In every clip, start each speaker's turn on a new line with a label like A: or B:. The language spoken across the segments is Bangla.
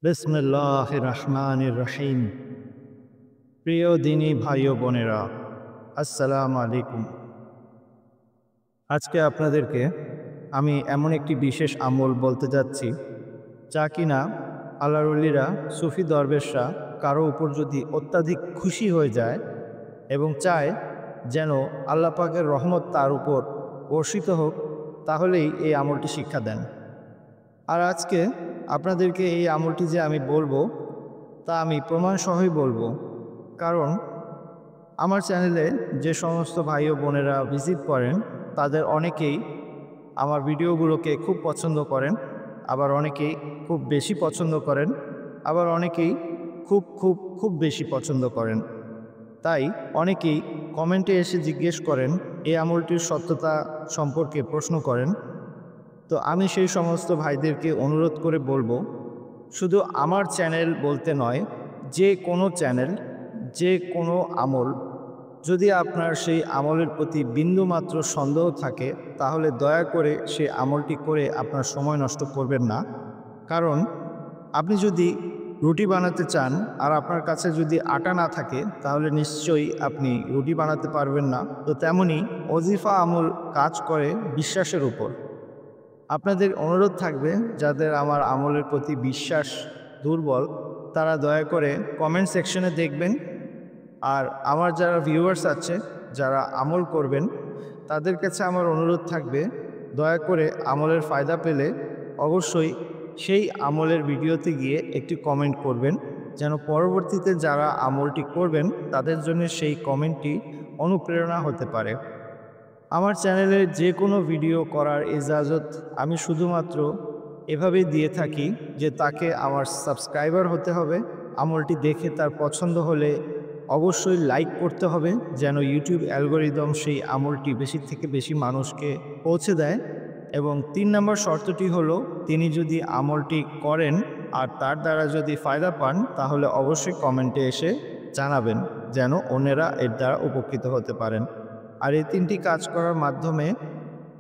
A: বিসমিল্লাহির রহমানির রহিম। প্রিয় দিনী ভাই ও বোনেরা, আসসালামু আলাইকুম। আজকে আপনাদেরকে আমি এমন একটি বিশেষ আমল বলতে যাচ্ছি, যা কিনা আল্লাহর ওলিরা, সুফি দরবেশরা কারো উপর যদি অত্যাধিক খুশি হয়ে যায় এবং চায় যেন আল্লাহ পাকের রহমত তার উপর বর্ষিত হোক, তাহলেই এই আমলটি শিক্ষা দেন। আর আজকে আপনাদেরকে এই আমলটি যে আমি বলবো, তা আমি প্রমাণ সহই বলবো। কারণ আমার চ্যানেলে যে সমস্ত ভাই ও বোনেরা ভিজিট করেন, তাদের অনেকেই আমার ভিডিওগুলোকে খুব পছন্দ করেন, আবার অনেকেই খুব বেশি পছন্দ করেন, আবার অনেকেই খুব বেশি পছন্দ করেন। তাই অনেকেই কমেন্টে এসে জিজ্ঞেস করেন, এই আমলটির সত্যতা সম্পর্কে প্রশ্ন করেন। তো আমি সেই সমস্ত ভাইদেরকে অনুরোধ করে বলবো, শুধু আমার চ্যানেল বলতে নয়, যে কোনো চ্যানেল, যে কোনো আমল, যদি আপনার সেই আমলের প্রতি বিন্দুমাত্র সন্দেহ থাকে, তাহলে দয়া করে সেই আমলটি করে আপনার সময় নষ্ট করবেন না। কারণ আপনি যদি রুটি বানাতে চান আর আপনার কাছে যদি আটা না থাকে, তাহলে নিশ্চয়ই আপনি রুটি বানাতে পারবেন না। তো তেমনি ওজিফা আমল কাজ করে বিশ্বাসের উপর। আপনাদের অনুরোধ থাকবে, যাদের আমার আমলের প্রতি বিশ্বাস দুর্বল, তারা দয়া করে কমেন্ট সেকশনে দেখবেন। আর আমার যারা ভিউয়ার্স আছে, যারা আমল করবেন, তাদের কাছে আমার অনুরোধ থাকবে, দয়া করে আমলের ফায়দা পেলে অবশ্যই সেই আমলের ভিডিওতে গিয়ে একটি কমেন্ট করবেন, যেন পরবর্তীতে যারা আমলটি করবেন তাদের জন্য সেই কমেন্টটি অনুপ্রেরণা হতে পারে। আমার চ্যানেলে যে কোনো ভিডিও করার ইজাজত আমি শুধুমাত্র এভাবেই দিয়ে থাকি যে তাকে আমার সাবস্ক্রাইবার হতে হবে, আমলটি দেখে তার পছন্দ হলে অবশ্যই লাইক করতে হবে, যেন ইউটিউব অ্যালগোরিদম সেই আমলটি বেশি থেকে বেশি মানুষকে পৌঁছে দেয়। এবং ৩ নম্বর শর্তটি হলো, তিনি যদি আমলটি করেন আর তার দ্বারা যদি ফায়দা পান, তাহলে অবশ্যই কমেন্টে এসে জানাবেন, যেন অন্যেরা এর দ্বারা উপকৃত হতে পারেন। আর এই ৩টি কাজ করার মাধ্যমে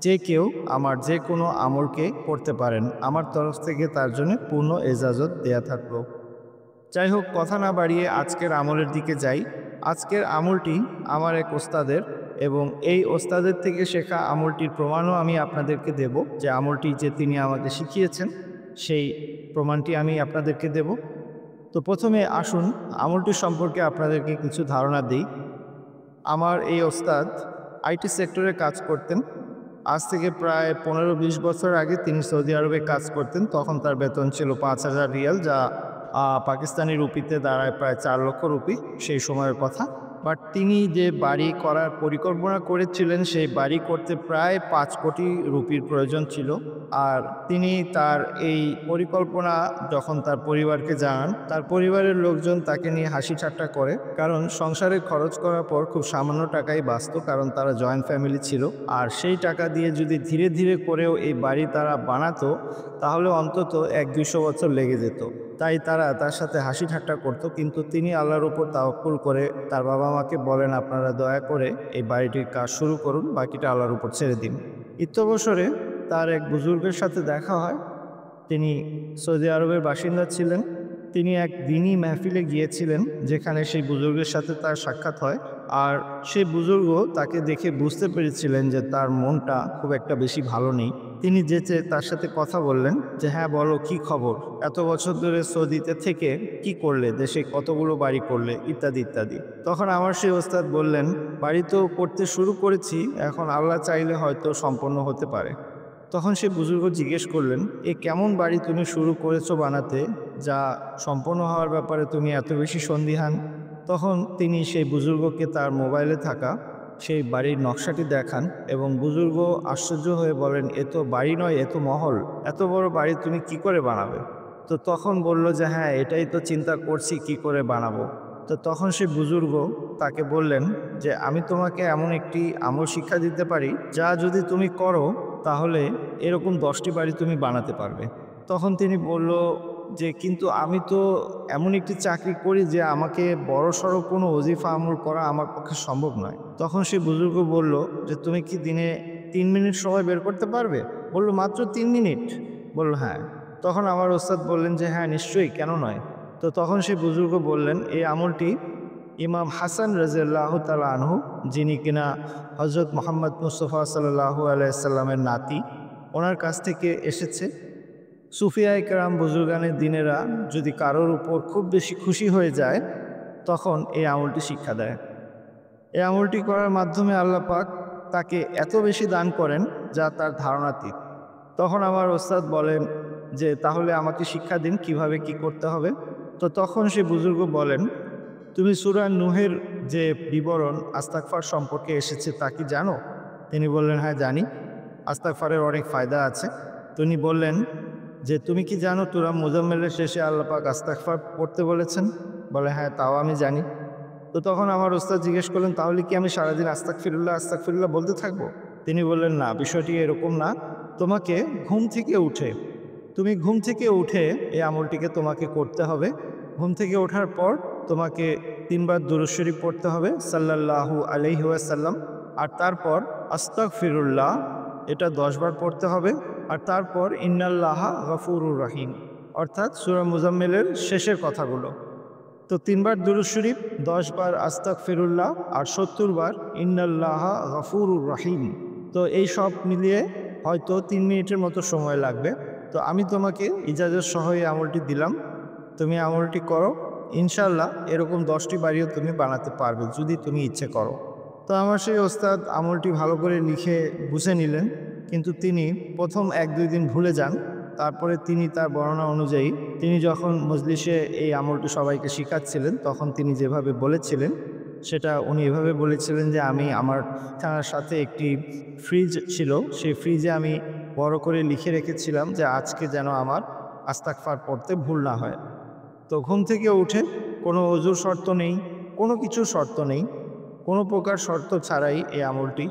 A: যে কেউ আমার যে কোনো আমলকে করতে পারেন। আমার তরফ থেকে তার জন্য পূর্ণ এজাজত দেয়া থাকলো। যাই হোক, কথা না বাড়িয়ে আজকের আমলের দিকে যাই। আজকের আমলটি আমার এক ওস্তাদের, এবং এই ওস্তাদের থেকে শেখা আমলটির প্রমাণও আমি আপনাদেরকে দেব। যে আমলটি যে তিনি আমাকে শিখিয়েছেন, সেই প্রমাণটি আমি আপনাদেরকে দেব। তো প্রথমে আসুন আমলটি সম্পর্কে আপনাদেরকে কিছু ধারণা দিই। আমার এই ওস্তাদ আইটি সেক্টরে কাজ করতেন। আজ থেকে প্রায় ১৫-২০ বছর আগে তিনি সৌদি আরবে কাজ করতেন। তখন তার বেতন ছিল ৫,০০০ রিয়াল, যা পাকিস্তানি রুপিতে দাঁড়ায় প্রায় ৪ লক্ষ রুপি সেই সময়ের কথা। বাট তিনি যে বাড়ি করার পরিকল্পনা করেছিলেন, সেই বাড়ি করতে প্রায় ৫ কোটি রুপির প্রয়োজন ছিল। আর তিনি তার এই পরিকল্পনা যখন তার পরিবারকে জানান, তার পরিবারের লোকজন তাকে নিয়ে হাসি ঠাট্টা করে। কারণ সংসারে খরচ করার পর খুব সামান্য টাকাই বাঁচত, কারণ তারা জয়েন্ট ফ্যামিলি ছিল। আর সেই টাকা দিয়ে যদি ধীরে ধীরে করেও এই বাড়ি তারা বানাতো, তাহলে অন্তত ১-২০০ বছর লেগে যেত। তাই তারা তার সাথে হাসি ঠাট্টা করত। কিন্তু তিনি আল্লাহর উপর তাওয়াক্কুল করে তার বাবা মাকে বলেন, আপনারা দয়া করে এই বাড়িটির কাজ শুরু করুন, বাকিটা আল্লাহর উপর ছেড়ে দিন। ইত্যবসরে তার এক বুজুর্গের সাথে দেখা হয়। তিনি সৌদি আরবের বাসিন্দা ছিলেন। তিনি এক দ্বীনি মেহফিলে গিয়েছিলেন, যেখানে সেই বুজুর্গের সাথে তার সাক্ষাৎ হয়। আর সেই বুজুর্গ তাকে দেখে বুঝতে পেরেছিলেন যে তার মনটা খুব একটা বেশি ভালো নেই। তিনি যেচে তার সাথে কথা বললেন যে, হ্যাঁ বলো, কি খবর? এত বছর ধরে সৌদিতে থেকে কি করলে? দেশে কতগুলো বাড়ি করলে? ইত্যাদি ইত্যাদি। তখন আমার সেই ওস্তাদ বললেন, বাড়ি তো করতে শুরু করেছি, এখন আল্লাহ চাইলে হয়তো সম্পন্ন হতে পারে। তখন সে বুজুর্গ জিজ্ঞেস করলেন, এ কেমন বাড়ি তুমি শুরু করেছো বানাতে, যা সম্পন্ন হওয়ার ব্যাপারে তুমি এত বেশি সন্দিহান? তখন তিনি সেই বুজুর্গকে তার মোবাইলে থাকা সেই বাড়ির নকশাটি দেখান, এবং বুজুর্গ আশ্চর্য হয়ে বলেন, এ তো বাড়ি নয়, এ তো মহল। এত বড় বাড়ি তুমি কি করে বানাবে? তো তখন বলল যে, হ্যাঁ, এটাই তো চিন্তা করছি কি করে বানাবো। তো তখন সে বুজুর্গ তাকে বললেন যে, আমি তোমাকে এমন একটি আমল শিক্ষা দিতে পারি, যা যদি তুমি করো, তাহলে এরকম ১০টি বাড়ি তুমি বানাতে পারবে। তখন তিনি বলল যে, কিন্তু আমি তো এমন একটি চাকরি করি যে আমাকে বড়সড় কোনো ওজিফা আমল করা আমার পক্ষে সম্ভব নয়। তখন সে বুজুর্গ বলল যে, তুমি কি দিনে ৩ মিনিট সময় বের করতে পারবে? বলল, মাত্র ৩ মিনিট? বলল, হ্যাঁ। তখন আমার ওস্তাদ বললেন যে হ্যাঁ নিশ্চয়ই, কেন নয়। তো তখন সেই বুজুর্গ বললেন এই আমলটি ইমাম হাসান রাদিয়াল্লাহু তাআলা আনহু, যিনি কিনা হযরত মুহাম্মদ মুস্তাফা সাল্লাল্লাহু আলাইহি সাল্লামের নাতি, ওনার কাছ থেকে এসেছে। সুফিয়ায়ে কেরাম বুজুর্গানের দিনেরা যদি কারোর উপর খুব বেশি খুশি হয়ে যায় তখন এই আমলটি শিক্ষা দেয়। এই আমলটি করার মাধ্যমে আল্লাহ পাক তাকে এত বেশি দান করেন যা তার ধারণাতীত। তখন আমার ওস্তাদ বলেন যে তাহলে আমাকে শিক্ষা দিন কিভাবে কি করতে হবে। তো তখন সে বুজুর্গ বলেন, তুমি সূরা নূহের যে বিবরণ আস্তাগফার সম্পর্কে এসেছে তা কি জানো? তিনি বললেন হ্যাঁ জানি, আস্তাগফারের অনেক ফায়দা আছে। তিনি বললেন যে তুমি কি জানো সূরা মুজাম্মিলের শেষে আল্লাহ পাক আস্তাগফার পড়তে বলেছেন? বলে হ্যাঁ তাও আমি জানি। তো তখন আমার ওস্তাদ জিজ্ঞেস করলেন তাহলে কি আমি সারাদিন আস্তাগফিরুল্লাহ আস্তাগফিরুল্লাহ বলতে থাকবো? তিনি বললেন না, বিষয়টি এরকম না। তোমাকে ঘুম থেকে উঠে এই আমলটিকে তোমাকে করতে হবে। ঘুম থেকে ওঠার পর তোমাকে ৩ বার দুরূদ শরীফ পড়তে হবে সাল্লাল্লাহু আলাইহি ওয়াসাল্লাম, আর তারপর আস্তাগফিরুল্লাহ এটা ১০ বার পড়তে হবে, আর তারপর ইন্নাল্লাহা গফুরুর রহিম, অর্থাৎ সূরা মুজাম্মিলের শেষের কথাগুলো। তো ৩ বার দুরূদ শরীফ, ১০ বার আস্তাগফিরুল্লাহ আর ৭০ বার ইন্নাল্লাহা গফুরুর রহিম। তো এই সব মিলিয়ে হয়তো ৩ মিনিটের মতো সময় লাগবে। তো আমি তোমাকে ইজাজত সহ এই আমলটি দিলাম, তুমি আমলটি করো। ইনশাআল্লাহ এরকম ১০টি বাড়িও তুমি বানাতে পারবে যদি তুমি ইচ্ছে করো। তো আমার সেই ওস্তাদ আমলটি ভালো করে লিখে বুঝে নিলেন, কিন্তু তিনি প্রথম ১-২ দিন ভুলে যান। তারপরে তিনি তার বর্ণনা অনুযায়ী তিনি যখন মজলিসে এই আমলটি সবাইকে শিখাচ্ছিলেন তখন তিনি যেভাবে বলেছিলেন সেটা উনি এভাবে বলেছিলেন যে আমি আমার থানার সাথে একটি ফ্রিজ ছিল, সেই ফ্রিজে আমি বড় করে লিখে রেখেছিলাম যে আজকে যেন আমার আস্তাগফার পড়তে ভুল না হয়। তো ঘুম থেকে উঠে কোনো ওযুর শর্ত নেই, কোনো কিছুর শর্ত নেই, কোনো প্রকার শর্ত ছাড়াই এই আমলটি।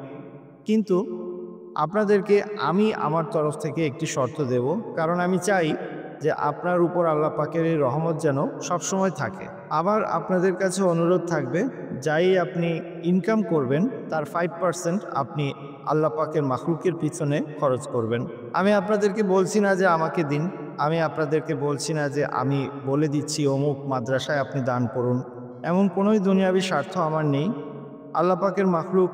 A: কিন্তু আপনাদেরকে আমি আমার তরফ থেকে একটি শর্ত দেব, কারণ আমি চাই যে আপনার উপর আল্লাহ পাকের এই রহমত যেন সবসময় থাকে। আবার আপনাদের কাছে অনুরোধ থাকবে, যাই আপনি ইনকাম করবেন তার 5% আপনি আল্লাহ পাকের মাখলুকের পিছনে খরচ করবেন। আমি আপনাদেরকে বলছি না যে আমাকে দিন, আমি আপনাদেরকে বলছি না যে আমি বলে দিচ্ছি অমুক মাদ্রাসায় আপনি দান করুন, এমন কোনোই দুনিয়াবি স্বার্থ আমার নেই। আল্লাহ পাকের মাখলুক,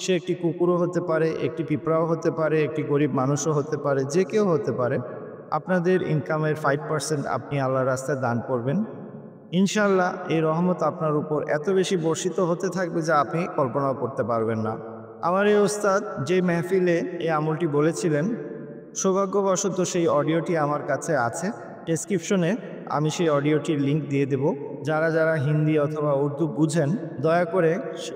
A: সে একটি কুকুরও হতে পারে, একটি পিঁপড়াও হতে পারে, একটি গরিব মানুষও হতে পারে, যে কেউ হতে পারে। আপনাদের ইনকামের 5% আপনি আল্লাহর রাস্তায় দান করবেন। ইনশাআল্লাহ এই রহমত আপনার উপর এত বেশি বর্ষিত হতে থাকবে যা আপনি কল্পনাও করতে পারবেন না। আমার এই ওস্তাদ যে মেহফিলে এই আমলটি বলেছিলেন, সৌভাগ্যবশত সেই অডিওটি আমার কাছে আছে। ডেসক্রিপশনে আমি সেই অডিওটির লিঙ্ক দিয়ে দেব। যারা যারা হিন্দি অথবা উর্দু বুঝেন দয়া করে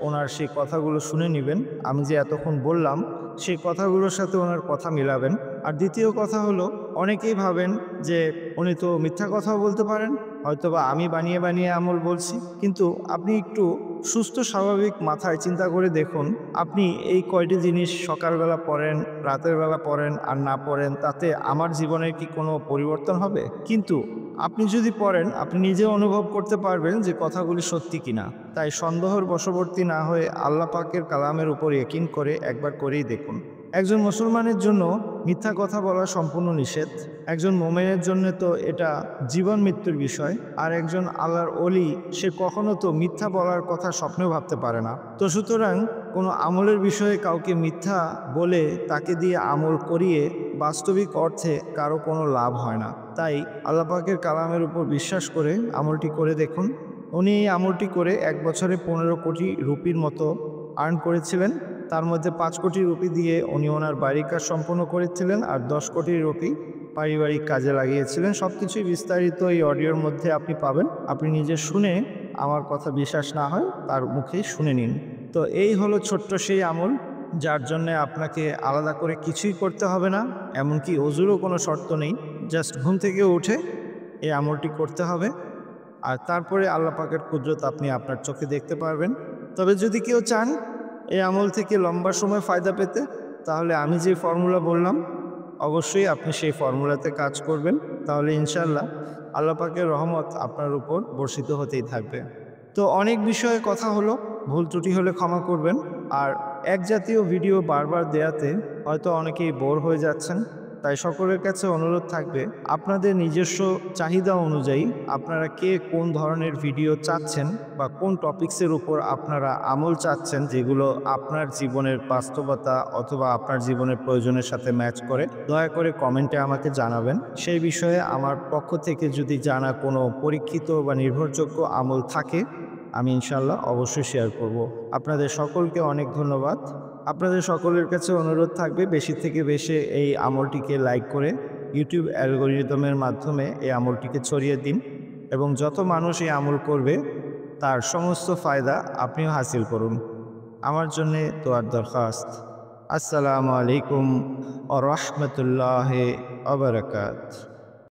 A: ওনার সেই কথাগুলো শুনে নেবেন। আমি যে এতক্ষণ বললাম সেই কথাগুলোর সাথে ওনার কথা মিলাবেন। আর দ্বিতীয় কথা হলো, অনেকেই ভাবেন যে উনি তো মিথ্যা কথাও বলতে পারেন, হয়তোবা আমি বানিয়ে বানিয়ে আমল বলছি। কিন্তু আপনি একটু সুস্থ স্বাভাবিক মাথায় চিন্তা করে দেখুন, আপনি এই কয়টি জিনিস সকালবেলা পড়েন, রাতের বেলা পড়েন আর না পড়েন, তাতে আমার জীবনের কি কোনো পরিবর্তন হবে? কিন্তু আপনি যদি পড়েন আপনি নিজেও অনুভব করতে পারবেন যে কথাগুলি সত্যি কিনা। তাই সন্দেহের বশবর্তী না হয়ে আল্লাহ পাকের কালামের উপর ইয়াকিন করে একবার করেই দেখুন। একজন মুসলমানের জন্য মিথ্যা কথা বলা সম্পূর্ণ নিষেধ। একজন মোমেনের জন্য তো এটা জীবন মৃত্যুর বিষয়। আর একজন আল্লাহর ওলি, সে কখনো তো মিথ্যা বলার কথা স্বপ্নেও ভাবতে পারে না। তো সুতরাং কোনো আমলের বিষয়ে কাউকে মিথ্যা বলে তাকে দিয়ে আমল করিয়ে বাস্তবিক অর্থে কারো কোনো লাভ হয় না। তাই আল্লাহ পাকের কালামের উপর বিশ্বাস করে আমলটি করে দেখুন। উনি এই আমলটি করে 1 বছরে 15 কোটি রুপির মতো আর্ন করেছিলেন। তার মধ্যে 5 কোটি রুপি দিয়ে উনি ওনার বাড়ির কাজ সম্পন্ন করেছিলেন, আর 10 কোটি রুপি পারিবারিক কাজে লাগিয়েছিলেন। সব কিছুই বিস্তারিত এই অডিওর মধ্যে আপনি পাবেন। আপনি নিজে শুনে, আমার কথা বিশ্বাস না হয় তার মুখেই শুনে নিন। তো এই হলো ছোট্ট সেই আমল, যার জন্যে আপনাকে আলাদা করে কিছুই করতে হবে না, এমনকি ওযুরও কোনো শর্ত নেই। জাস্ট ঘুম থেকে উঠে এই আমলটি করতে হবে, আর তারপরে আল্লাহ পাকের কুদরত আপনি আপনার চোখে দেখতে পারবেন। তবে যদি কেউ চান এই আমল থেকে লম্বা সময় ফায়দা পেতে, তাহলে আমি যে ফর্মুলা বললাম অবশ্যই আপনি সেই ফর্মুলাতে কাজ করবেন। তাহলে ইনশাআল্লাহ আল্লাহ পাকের রহমত আপনার উপর বর্ষিত হতেই থাকবে। তো অনেক বিষয়ে কথা হলো, ভুল ত্রুটি হলে ক্ষমা করবেন। আর এক জাতীয় ভিডিও বারবার দেয়াতে হয়তো অনেকেই বোর হয়ে যাচ্ছেন, তাই সকলের কাছে অনুরোধ থাকবে আপনাদের নিজস্ব চাহিদা অনুযায়ী আপনারা কে কোন ধরনের ভিডিও চাচ্ছেন বা কোন টপিকসের উপর আপনারা আমল চাচ্ছেন, যেগুলো আপনার জীবনের বাস্তবতা অথবা আপনার জীবনের প্রয়োজনের সাথে ম্যাচ করে, দয়া করে কমেন্টে আমাকে জানাবেন। সেই বিষয়ে আমার পক্ষ থেকে যদি জানা কোনো পরীক্ষিত বা নির্ভরযোগ্য আমল থাকে, আমি ইনশাল্লাহ অবশ্যই শেয়ার করব। আপনাদের সকলকে অনেক ধন্যবাদ। আপনাদের সকলের কাছে অনুরোধ থাকবে বেশি থেকে বেশি এই আমলটিকে লাইক করে ইউটিউব অ্যালগরিদমের মাধ্যমে এই আমলটিকে ছড়িয়ে দিন, এবং যত মানুষ এই আমল করবে তার সমস্ত ফায়দা আপনিও হাসিল করুন। আমার জন্যে দোয়ার দরখাস্ত। আসসালামু আলাইকুম ওয়া রাহমাতুল্লাহি ওয়া বারাকাতুহু।